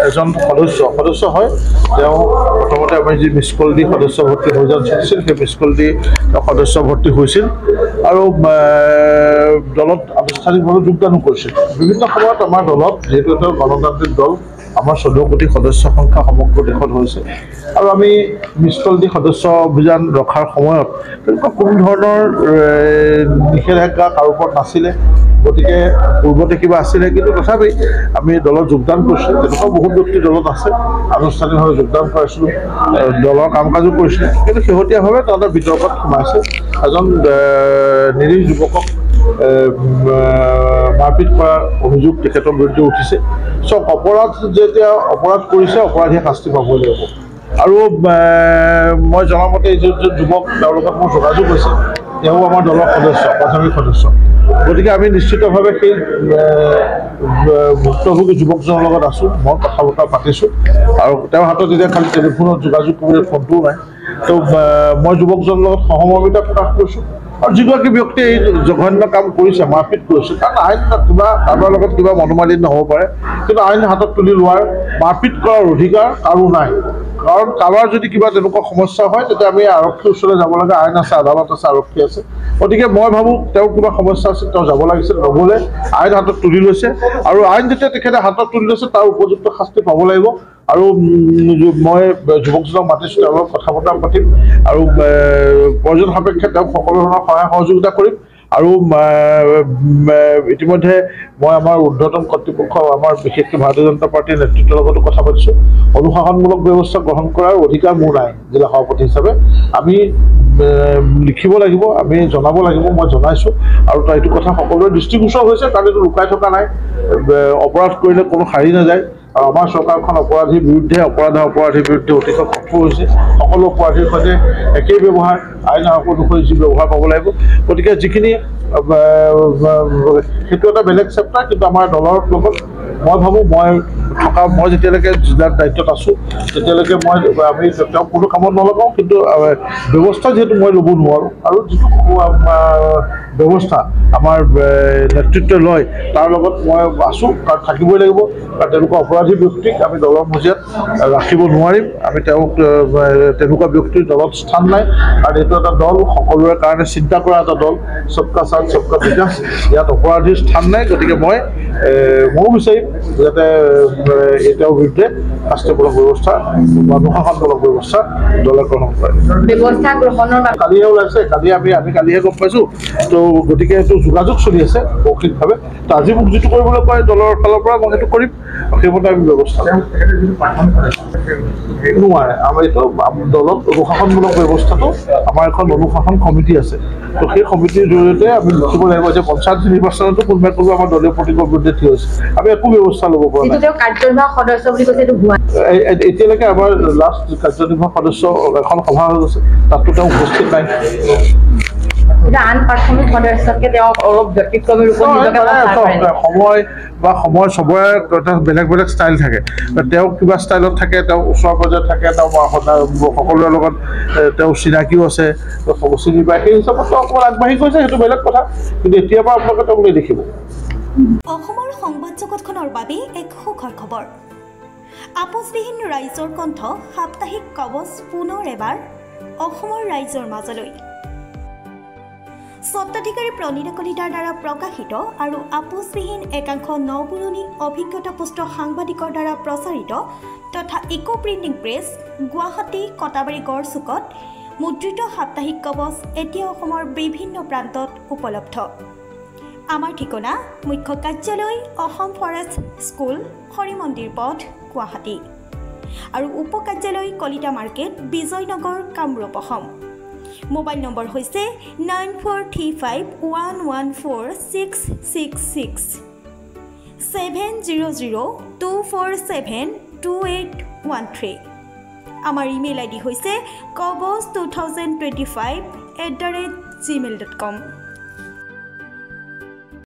এজন সদস্য হয় তেওঁ প্ৰথমতে আমি যি মিছ কল দি সদস্য ভৰ্তি অভিযান চলিছিল সেই মিছ কল দি সদস্য ভৰ্তি হৈছিল আৰু দলত আনুষ্ঠানিকভাৱে যোগদানো কৰিছিল বিভিন্ন সময়ত আমাৰ দলত যিহেতু এটা গণতান্ত্ৰিক দল আমাৰ 14 কোটি সদস্য সংখ্যা সমগ্ৰ দেশত হৈছে আৰু আমি মিছ কল দি সদস্য অভিযান ৰখাৰ সময়ত তেনেকুৱা কোনো ধৰণৰ নিষেধাজ্ঞা কাৰো ওপৰত নাছিলে গতিকে পূৰ্বতে কিবা আছিলে কিন্তু তথাপি আমি দলত যোগদান কৰিছিলোঁ তেনেকুৱা বহুত ব্যক্তি দলত আছে আনুষ্ঠানিকভাৱে যোগদান কৰাইছিলোঁ দলৰ কাম কাজো কৰিছিলে কিন্তু শেহতীয়াভাৱে তাতে বিতৰ্কত সোমাইছে এজন নিৰীহ যুৱকক মাৰপিট কৰাৰ অভিযোগ তেখেতৰ বিৰুদ্ধে উঠিছে চব অপৰাধ যেতিয়া অপৰাধ কৰিছে অপৰাধীয়ে শাস্তি পাবই লাগিব আৰু মই জনামতে এই যিজন যুৱক তেওঁৰ লগত মোৰ যোগাযোগ হৈছে তেওঁ আমাৰ দলৰ সদস্য প্ৰাথমিক সদস্য গতিকে আমি নিশ্চিতভাৱে সেই ভুক্তভোগী যুৱকজনৰ লগত আছোঁ মই কথা বতৰা পাতিছোঁ আৰু তেওঁৰ হাতত এতিয়া খালি টেলিফোনত যোগাযোগ কৰিবলৈ ফোনটোও নাই তো মই যুৱকজনৰ লগত সহমৰ্মিতা প্ৰকাশ কৰিছোঁ আৰু যিগৰাকী ব্যক্তিয়ে এই জঘন্য কাম কৰিছে মাৰপিট কৰিছে কাৰণ আইন কিবা কাৰোবাৰ লগত কিবা মনোমালিন্য হ'ব পাৰে কিন্তু আইন হাতত তুলি লোৱাৰ মাৰপিট কৰাৰ অধিকাৰ কাৰো নাই কাৰণ কাৰোবাৰ যদি কিবা তেনেকুৱা সমস্যা হয় তেতিয়া আমি আৰক্ষীৰ ওচৰলৈ যাব লাগে আইন আছে আদালত আছে আৰক্ষী আছে গতিকে মই ভাবোঁ তেওঁৰ কিবা সমস্যা আছে তেওঁ যাব লাগিছিল নগ'লে আইন হাতত তুলি লৈছে আৰু আইন যেতিয়া তেখেতে হাতত তুলি লৈছে তাৰ উপযুক্ত শাস্তি পাব লাগিব আৰু মই যুৱকজনক মাতিছোঁ তেওঁৰ লগত কথা বতৰা পাতিম আৰু প্ৰয়োজন সাপেক্ষে তেওঁক সকলো ধৰণৰ সহায় সহযোগিতা কৰিম আৰু ইতিমধ্যে মই আমাৰ ঊৰ্ধ্বতন কৰ্তৃপক্ষ আমাৰ বিশেষকৈ ভাৰতীয় জনতা পাৰ্টীৰ নেতৃত্বৰ লগতো কথা পাতিছোঁ অনুশাসনমূলক ব্যৱস্থা গ্ৰহণ কৰাৰ অধিকাৰ মোৰ নাই জিলা সভাপতি হিচাপে আমি লিখিব লাগিব আমি জনাব লাগিব মই জনাইছোঁ আৰু এইটো কথা সকলোৰে দৃষ্টিগোচৰ হৈছে কাৰণ এইটো লুকাই থকা নাই অপৰাধ কৰিলে কোনো সাৰি নাযায় আৰু আমাৰ চৰকাৰখন অপৰাধীৰ বিৰুদ্ধে অপৰাধীৰ বিৰুদ্ধে অতিশয় কঠোৰ হৈছে সকলো অপৰাধীৰ সৈতে একেই ব্যৱহাৰ আইন অনুসৰি যি ব্যৱহাৰ পাব লাগিব গতিকে যিখিনি সেইটো এটা বেলেগ চেপ্টাৰ কিন্তু আমাৰ দলৰ লগত মই ভাবোঁ মই যেতিয়ালৈকে জিলাৰ দায়িত্বত আছোঁ তেতিয়ালৈকে আমি তেওঁক কোনো কামত নলগাওঁ কিন্তু ব্যৱস্থা যিহেতু মই ল'ব নোৱাৰোঁ আৰু যিটো ব্যৱস্থা আমাৰ নেতৃত্বই লয় তাৰ লগত মই আছোঁ কাৰণ থাকিবই লাগিব কাৰণ তেনেকুৱা অপৰাধী ব্যক্তিক আমি দলৰ মজিয়াত ৰাখিব নোৱাৰিম আমি তেওঁক তেনেকুৱা ব্যক্তিৰ দলত স্থান নাই কাৰণ এইটো এটা দল সকলোৰে কাৰণে চিন্তা কৰা এটা দল সবকা সাথ সবকা বিকাশ ইয়াত অপৰাধীৰ স্থান নাই গতিকে ময়ো বিচাৰিম যাতে তেওঁৰ বিৰুদ্ধে শাস্তিমূলক ব্যৱস্থা অনুশাসনমূলক ব্যৱস্থা দলে গ্ৰহণ কৰে কালিহে ওলাইছে কালিহে গম পাইছোঁ তো গতিকে এইটো যোগাযোগ চলি আছে মৌখিকভাৱে তো আজি মোক যিটো কৰিবলৈ কয় দলৰ ফালৰ পৰা মই সেইটো কৰিম সেইমতে আমি ব্যৱস্থা নোৱাৰে আমাৰ এইটো দলত অনুশাসনমূলক ব্যৱস্থাটো আমাৰ এখন অনুশাসন সমিতি আছে তো সেই সমিতিৰ জৰিয়তে আমি লিখিব লাগিব যে পঞ্চায়ত নিৰ্বাচনতো কোনোবাই আমাৰ দলীয় প্ৰতীকৰ বিৰুদ্ধে থিয় হৈছে আমি একো ব্যৱস্থা ল'ব পৰা নাই এতিয়ালৈকে আমাৰ লাষ্ট কাৰ্যনিৰ্বাহক সদস্য এখন সভা হৈ গৈছে তাতো তেওঁ উপস্থিত নাই আন প্ৰাথমিক সদস্যকে তেওঁ অলপ ব্যক্তিক্ৰমী ৰূপত সময় চবৰে বেলেগ বেলেগ ষ্টাইল থাকে তেওঁ কিবা ষ্টাইলত থাকে তেওঁ ওচৰ পৰ্যায়ত থাকে তেওঁ সকলোৰে লগত তেওঁ চিনাকিও আছে চিনি পায় সেই হিচাপত তেওঁ অকণমান আগবাঢ়ি গৈছে সেইটো বেলেগ কথা কিন্তু এতিয়াৰ পৰা আপোনালোকে তেওঁক নেদেখিব অসমৰ সংবাদ জগতখনৰ বাবে এক সুখৰ খবৰ আপোচবিহীন ৰাইজৰ কণ্ঠ সাপ্তাহিক কবচ পুনৰ এবাৰ অসমৰ ৰাইজৰ মাজলৈ স্বত্বাধিকাৰী প্ৰণীতা কলিতাৰ দ্বাৰা প্ৰকাশিত আৰু আপোচবিহীন একাংশ নপুৰণি অভিজ্ঞতাপুষ্ট সাংবাদিকৰ দ্বাৰা প্ৰচাৰিত তথা eco printing press Guwahati Katabari গড়চুকত মুদ্ৰিত সাপ্তাহিক কবচ এতিয়া অসমৰ বিভিন্ন প্ৰান্তত উপলব্ধ আমাৰ ঠিকনা মুখ্য কাৰ্যালয় অসম ফৰেষ্ট স্কুল হৰি মন্দিৰ পথ গুৱাহাটী আৰু উপ কাৰ্যালয় Kalita market Bijoynagar Kamrup Assam mobile number হৈছে 9435114666 70024728813 আমাৰ ইমেইল আইডি হৈছে kobos2025@gmail.com